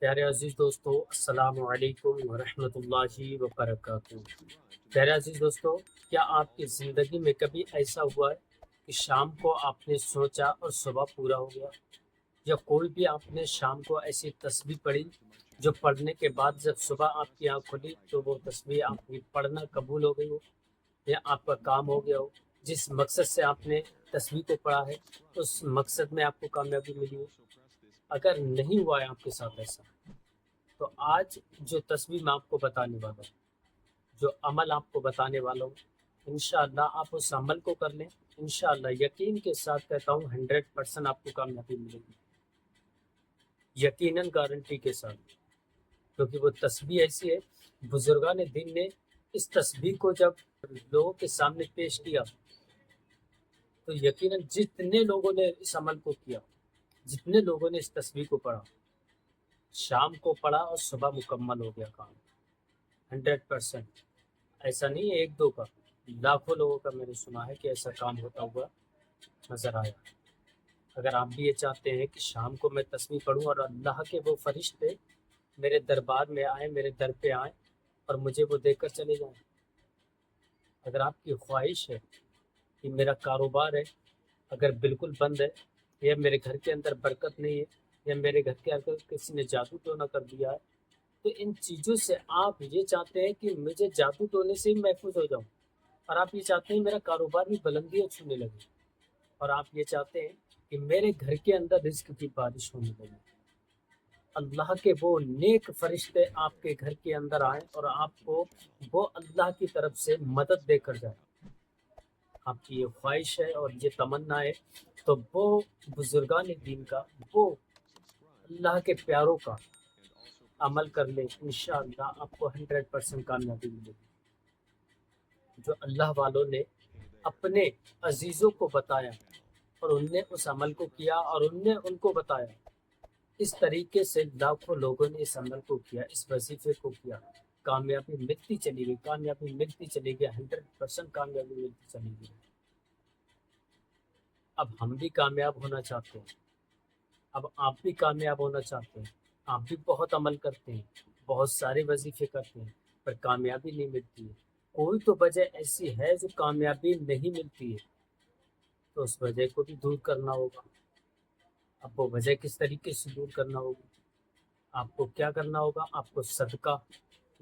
پیارے عزیز دوستو، السلام علیکم ورحمۃ اللہ وبرکاتہ۔ پیارے عزیز دوستو، کیا آپ کی زندگی میں کبھی ایسا ہوا ہے کہ شام کو آپ نے سوچا اور صبح پورا ہو گیا؟ یا کوئی بھی آپ نے شام کو ایسی تسبیح پڑھی جو پڑھنے کے بعد جب صبح آپ کی آنکھ کھلی تو وہ تسبیح آپ کی پڑھنا قبول ہو گئی ہو، یا آپ کا کام ہو گیا ہو؟ جس مقصد سے آپ نے تسبیح کو پڑھا ہے اس مقصد میں آپ کو کامیابی ملی ہو؟ اگر نہیں ہوا ہے آپ کے ساتھ ایسا، تو آج جو تصویر میں آپ کو بتانے والا ہوں، جو عمل آپ کو بتانے والا ہوں، انشاءاللہ آپ اس عمل کو کر لیں، انشاءاللہ یقین کے ساتھ کہتا ہوں 100% آپ کو کامیابی ملے گی، یقیناً گارنٹی کے ساتھ۔ کیونکہ وہ تسبیح ایسی ہے، بزرگان دین نے اس تسبیح کو جب لوگوں کے سامنے پیش کیا تو یقیناً جتنے لوگوں نے اس عمل کو کیا، جتنے لوگوں نے اس تسبیح کو پڑھا، شام کو پڑھا اور صبح مکمل ہو گیا کام 100%۔ ایسا نہیں ہے ایک دو کا، لاکھوں لوگوں کا میں نے سنا ہے کہ ایسا کام ہوتا ہوا نظر آیا۔ اگر آپ بھی یہ چاہتے ہیں کہ شام کو میں تسبیح پڑھوں اور اللہ کے وہ فرشتے میرے دربار میں آئیں، میرے در پہ آئیں اور مجھے وہ دے کر چلے جائیں، اگر آپ کی خواہش ہے کہ میرا کاروبار ہے اگر بالکل بند ہے، یا میرے گھر کے اندر برکت نہیں ہے، یا میرے گھر کے اندر کسی نے جادو ٹونا کر دیا ہے، تو ان چیزوں سے آپ یہ چاہتے ہیں کہ مجھے جادو ٹونے سے ہی محفوظ ہو جاؤں، اور آپ یہ چاہتے ہیں میرا کاروبار بھی بلندیاں چھونے لگے، اور آپ یہ چاہتے ہیں کہ میرے گھر کے اندر رزق کی بارش ہونے لگے، اللہ کے وہ نیک فرشتے آپ کے گھر کے اندر آئیں اور آپ کو وہ اللہ کی طرف سے مدد دے کر جائیں، آپ کی یہ خواہش ہے اور یہ تمنا ہے، تو وہ بزرگان دین کا، وہ اللہ کے پیاروں کا عمل کر لیں، انشاءاللہ آپ کو 100% کامیابی ملے گی۔ جو اللہ والوں نے اپنے عزیزوں کو بتایا اور ان نے اس عمل کو کیا اور ان نے ان کو بتایا، اس طریقے سے لاکھوں لوگوں نے اس عمل کو کیا، اس وظیفے کو کیا، کامیابی ملتی چلی گئی، کامیابی ملتی چلی گئی، 100% کامیابی ملتی چلی گئی۔ اب ہم بھی کامیاب ہونا چاہتے ہیں، اب آپ بھی کامیاب ہونا چاہتے ہیں، آپ بھی بہت عمل کرتے ہیں، بہت سارے وظیفے کرتے ہیں، پر کامیابی نہیں ملتی ہے۔ کوئی تو وجہ ایسی ہے جو کامیابی نہیں ملتی ہے، تو اس وجہ کو بھی دور کرنا ہوگا۔ اب وہ وجہ کس طریقے سے دور کرنا ہوگی؟ آپ کو کیا کرنا ہوگا؟ آپ کو صدقہ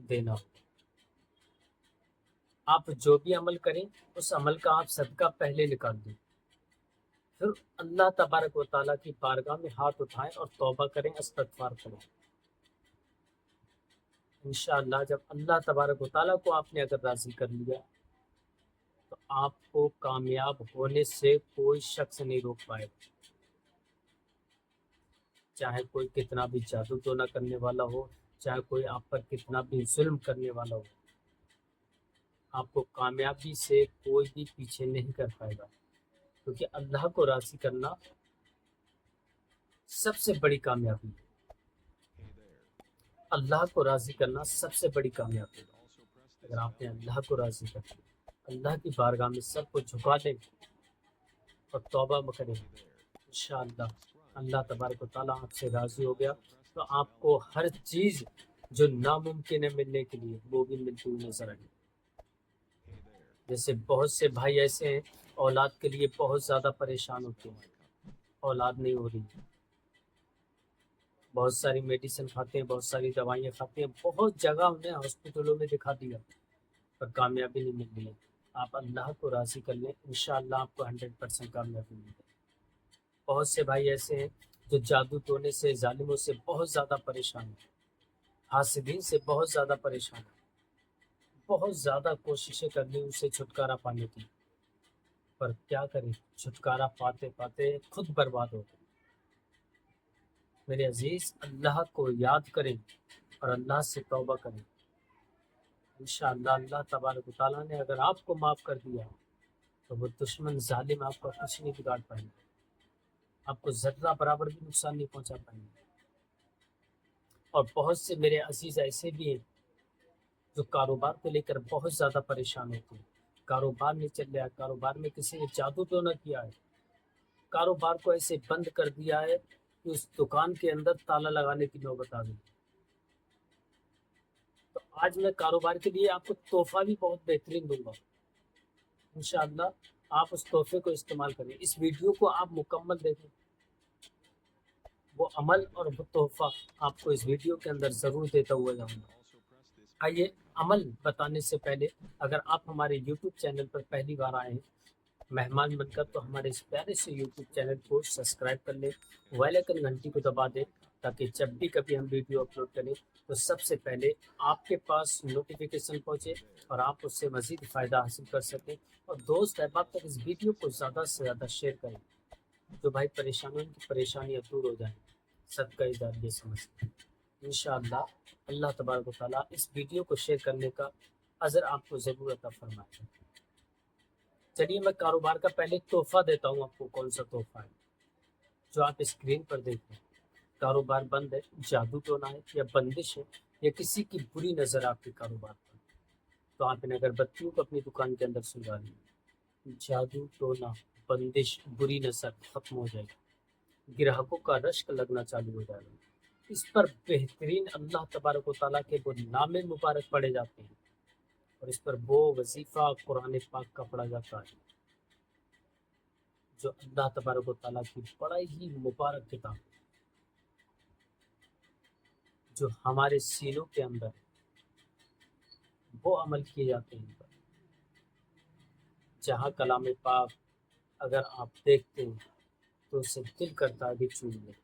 دینا ہوگا۔ آپ جو بھی عمل کریں اس عمل کا آپ صدقہ پہلے نکال دیں، پھر اللہ تبارک و تعالیٰ کی بارگاہ میں ہاتھ اٹھائیں اور توبہ کریں، استغفار کریں۔ انشاءاللہ جب اللہ تبارک و تعالیٰ کو آپ نے اگر راضی کر لیا تو آپ کو کامیاب ہونے سے کوئی شخص نہیں روک پائے گا، چاہے کوئی کتنا بھی جادو ٹونا کرنے والا ہو، چاہے کوئی آپ پر کتنا بھی ظلم کرنے والا ہو، آپ کو کامیابی سے کوئی بھی پیچھے نہیں کر پائے گا، کیونکہ اللہ کو راضی کرنا سب سے بڑی کامیابی ہے۔ اللہ کو راضی کرنا سب سے بڑی کامیابی ہے۔ اگر آپ نے اللہ کو راضی کر دیا، اللہ کی بارگاہ میں سب کو جھکا دیں اور توبہ کریں، انشاءاللہ اللہ تبارک و تعالیٰ آپ سے راضی ہو گیا تو آپ کو ہر چیز جو ناممکن ہے ملنے کے لیے وہ بھی ملتی ہوئی نظر آئے۔ جیسے بہت سے بھائی ایسے ہیں اولاد کے لیے بہت زیادہ پریشان ہوتے ہیں، اولاد نہیں ہو رہی، بہت ساری میڈیسن کھاتے ہیں، بہت ساری دوائیاں کھاتے ہیں، بہت جگہ انہیں ہاسپٹلوں میں دکھا دیا پر کامیابی نہیں مل رہی ہے۔ آپ اللہ کو راضی کر لیں، انشاءاللہ آپ کو 100% کامیابی ملے گی۔ بہت سے بھائی ایسے ہیں جو جادو ٹونے سے، ظالموں سے بہت زیادہ پریشان ہیں، حاسدین سے بہت زیادہ پریشان ہیں، بہت زیادہ کوششیں کر لی اسے چھٹکارا پانے کی، پر کیا کریں، چھٹکارا پاتے پاتے خود برباد ہو گئے۔ میرے عزیز، اللہ کو یاد کریں اور اللہ سے توبہ کریں، انشاءاللہ اللہ تبارک و تعالیٰ نے اگر آپ کو معاف کر دیا تو وہ دشمن ظالم آپ کا کچھ نہیں بگاڑ پائیں گے، آپ کو ذرہ برابر بھی نقصان نہیں پہنچا پائیں گے۔ اور بہت سے میرے عزیز ایسے بھی ہیں جو کاروبار کو لے کر بہت زیادہ پریشان ہوتے ہیں، کاروبار نہیں چل رہا ہے، کاروبار میں کسی نے جادو ٹونا کیا ہے، کاروبار کو ایسے بند کر دیا ہے کہ اس دکان کے اندر تالا لگانے کی نوبت آ گئی۔ تو آج میں کاروبار کے لیے آپ کو تحفہ بھی بہت بہترین دوں گا، انشاءاللہ آپ اس تحفے کو استعمال کریں۔ اس ویڈیو کو آپ مکمل دیکھیں، وہ عمل اور وہ تحفہ آپ کو اس ویڈیو کے اندر ضرور دیتا ہوا جاؤں گا۔ آئیے عمل بتانے سے پہلے اگر آپ ہمارے یوٹیوب چینل پر پہلی بار آئے ہیں مہمان بن کر، تو ہمارے اس پیارے سے یوٹیوب چینل کو سبسکرائب کر لیں، موبائل آئکن گھنٹی کو دبا دیں، تاکہ جب بھی کبھی ہم ویڈیو اپلوڈ کریں تو سب سے پہلے آپ کے پاس نوٹیفیکیشن پہنچے اور آپ اس سے مزید فائدہ حاصل کر سکیں۔ اور دوست احباب تک اس ویڈیو کو زیادہ سے زیادہ شیئر کریں، جو بھائی پریشان ہیں ان کی پریشانیاں دور ہو جائیں، صدقہ جاریہ سمجھتے ہیں۔ انشاءاللہ اللہ تبارک و تعالیٰ اس ویڈیو کو شیئر کرنے کا اجر آپ کو ضرور عطا فرمائے۔ چلیے میں کاروبار کا پہلے تحفہ دیتا ہوں آپ کو، کون سا تحفہ ہے جو آپ اسکرین پر دیکھ رہے ہیں۔ کاروبار بند ہے، جادو ٹونا ہے یا بندش ہے یا کسی کی بری نظر آپ کے کاروبار پر، تو آپ ان اگربتیوں کو اپنی دکان کے اندر سلگا لیں، جادو ٹونا بندش بری نظر ختم ہو جائے گی، گراہکوں کا رشک لگنا چالو ہو جائے گا۔ اس پر بہترین اللہ تبارک و تعالیٰ کے وہ نام مبارک پڑھے جاتے ہیں، اور اس پر وہ وظیفہ قرآن پاک کا پڑھا جاتا ہے جو اللہ تبارک و تعالیٰ کی بڑا ہی مبارک کتاب ہے، جو ہمارے سینوں کے اندر وہ عمل کیے جاتے ہیں پر، جہاں کلام پاک اگر آپ دیکھتے ہیں تو اسے دل کرتا ہے کہ چون لیں۔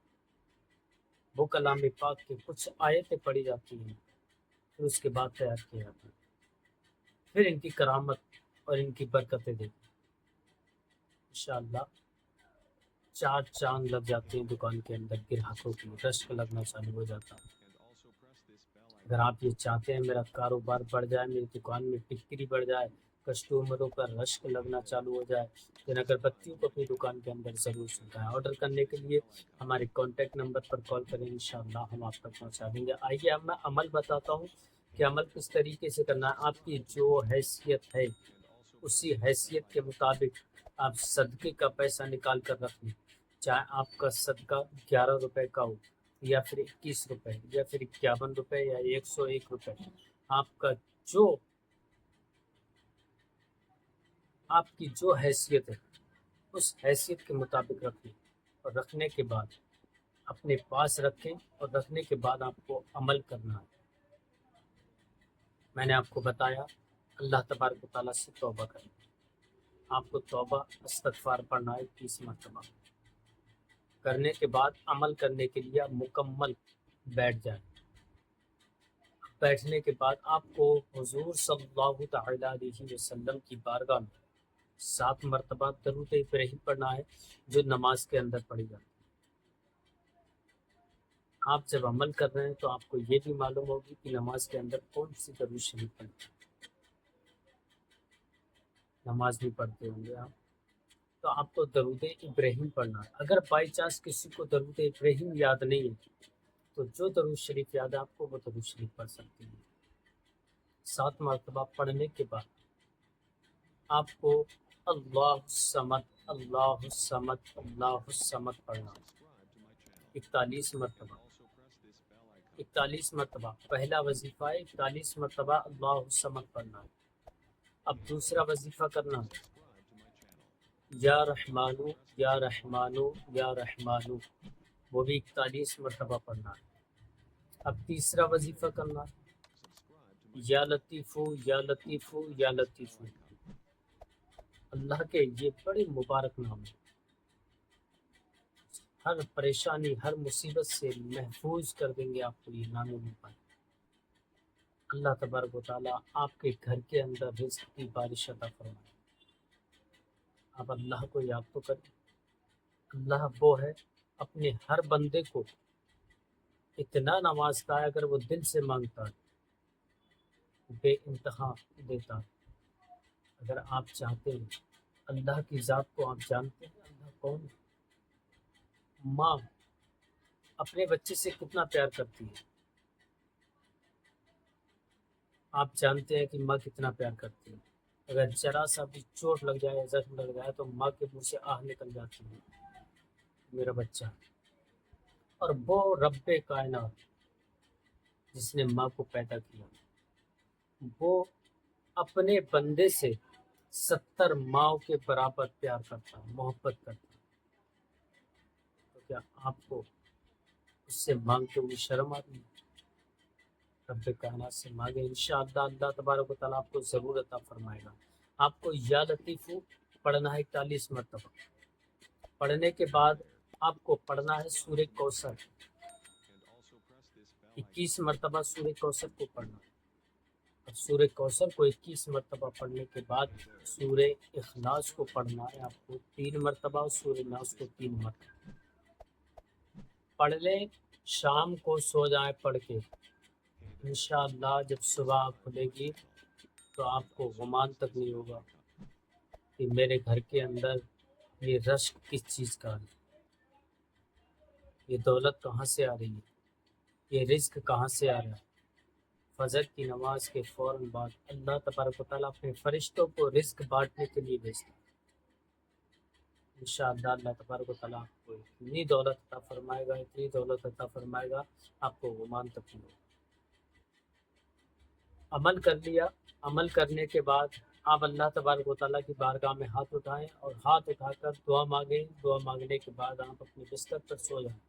وہ کلام پاک کے کچھ آیتیں پڑھی جاتی ہیں، پھر اس کے بعد تیار کیا جاتا ہے، پھر ان کی کرامت اور ان کی برکتیں دیکھیں۔ انشاءاللہ 4 چاند لگ جاتے ہیں دکان کے اندر، گراہکوں کی رشک لگنا چالو ہو جاتا ہے۔ اگر آپ یہ چاہتے ہیں میرا کاروبار بڑھ جائے، میری دکان میں بکری بڑھ جائے، کسٹمروں کا رشک لگنا چالو ہو جائے، تو ان اگربتیوں کو اپنی دکان کے اندر ضرور سلگائیں۔ آرڈر کرنے کے لیے ہمارے کانٹیکٹ نمبر پر کال کریں، انشاءاللہ ہم آپ تک پہنچا دیں گے۔ آئیے اب میں عمل بتاتا ہوں کہ عمل کس طریقے سے کرنا ہے۔ آپ کی جو حیثیت ہے اسی حیثیت کے مطابق آپ صدقے کا پیسہ نکال کر رکھ لیں، چاہے آپ کا صدقہ 11 روپے کا ہو یا پھر 21 روپے یا پھر 51 روپے یا 101 روپے، آپ کا جو آپ کی جو حیثیت ہے اس حیثیت کے مطابق رکھیں، اور رکھنے کے بعد اپنے پاس رکھیں، اور رکھنے کے بعد آپ کو عمل کرنا ہے۔ میں نے آپ کو بتایا اللہ تبارک و تعالیٰ سے توبہ کریں، آپ کو توبہ استغفار پڑھنا ہے 30 مرتبہ۔ کرنے کے بعد عمل کرنے کے لیے آپ مکمل بیٹھ جائیں۔ بیٹھنے کے بعد آپ کو حضور صلی اللہ تعالی علیہ وسلم کی بارگاہ میں 7 مرتبہ درود ابراہیم پڑھنا ہے، جو نماز کے اندر پڑھی جاتی ہے۔ آپ جب عمل کر رہے ہیں تو آپ کو یہ بھی معلوم ہوگی کہ نماز کے اندر کون سی درود شریف پڑھیں۔ نماز بھی پڑھتے ہوں گے آپ، تو آپ کو درود ابراہیم پڑھنا ہے۔ اگر بائی چانس کسی کو درود ابراہیم یاد نہیں ہے تو جو درود شریف یاد ہے آپ کو وہ درود شریف پڑھ سکتے ہیں۔ 7 مرتبہ پڑھنے کے بعد آپ کو اللہ الصمد اللہ الصمد اللہ الصمد پڑھنا ہے 41 مرتبہ۔ 41 مرتبہ پہلا وظیفہ ہے، 41 مرتبہ اللہ الصمد پڑھنا ہے۔ اب دوسرا وظیفہ کرنا ہے، یا رحمانو یا رحمانو یا رحمانو، وہ بھی 41 مرتبہ پڑھنا ہے۔ اب تیسرا وظیفہ کرنا ہے، یا لطیفو یا لطیفو یا لطیفو۔ اللہ کے یہ بڑے مبارک نام ہیں، ہر پریشانی ہر مصیبت سے محفوظ کر دیں گے آپ کو یہ نام مبارک۔ اللہ تبارک و تعالیٰ آپ کے گھر کے اندر رزق کی بارش عطا فرمائے۔ آپ اللہ کو یاد تو کریں، اللہ وہ ہے اپنے ہر بندے کو اتنا نوازتا ہے، اگر وہ دل سے مانگتا ہے بے انتہا دیتا ہے۔ اگر آپ چاہتے ہیں اللہ کی ذات کو، آپ جانتے ہیں اللہ کون ہے؟ ماں اپنے بچے سے کتنا پیار کرتی ہے، آپ جانتے ہیں کہ ماں کتنا پیار کرتی ہے۔ اگر ذرا سا بھی چوٹ لگ جائے یا زخم لگ جائے تو ماں کے منہ سے آہ نکل جاتی ہے، میرا بچہ۔ اور وہ رب کائنات جس نے ماں کو پیدا کیا، وہ اپنے بندے سے 70 ماؤں کے برابر پیار کرتا ہے، محبت کرتا ہے، تو کیا آپ کو اس سے مانگتے ہوئے شرم آتی ہے؟ رب کائنات سے مانگے، انشاءاللہ اللہ تبارک و تعالیٰ آپ کو ضرور عطا فرمائے گا۔ آپ کو یا لطیف پڑھنا ہے 41 مرتبہ، پڑھنے کے بعد آپ کو پڑھنا ہے سورہ کوثر، 21 مرتبہ سورہ کوثر کو پڑھنا ہے۔ اور سورہ کوثر کو 21 مرتبہ پڑھنے کے بعد سورہ اخلاص کو پڑھنا ہے آپ کو 3 مرتبہ، اور سورہ ناس کو 3 مرتبہ پڑھ لیں۔ شام کو سو جائیں پڑھ کے، انشاءاللہ جب صبح کھلے گی تو آپ کو گمان تک نہیں ہوگا کہ میرے گھر کے اندر یہ رشک کس چیز کا ہے، یہ دولت کہاں سے آ رہی ہے، یہ رزق کہاں سے آ رہا ہے۔ فجر کی نماز کے فوراً بعد اللہ تبارک و تعالیٰ اپنے فرشتوں کو رزق بانٹنے کے لیے بھیجتا ہے۔ انشاءاللہ اللہ تبارک و تعالیٰ آپ کو اتنی دولت عطا فرمائے گا، اتنی دولت عطا فرمائے گا، آپ کو گمان تک نہیں ہوگا۔ عمل کر لیا، عمل کرنے کے بعد آپ اللہ تبارک و تعالیٰ کی بارگاہ میں ہاتھ اٹھائیں اور ہاتھ اٹھا کر دعا مانگیں۔ دعا مانگنے کے بعد آپ اپنے بستر پر سو جائیں،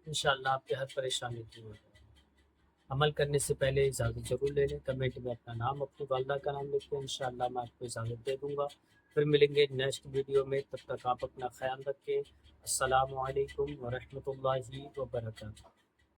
انشاءاللہ آپ کی ہر پریشانی دور ہو جائے۔ عمل کرنے سے پہلے اجازت ضرور لے لیں، کمنٹ میں اپنا نام، اپنی والدہ کا نام لکھیں، انشاءاللہ میں آپ کو اجازت دے دوں گا۔ پھر ملیں گے نیکسٹ ویڈیو میں، تب تک آپ اپنا خیال رکھیں۔ السلام علیکم ورحمۃ اللہ وبرکاتہ۔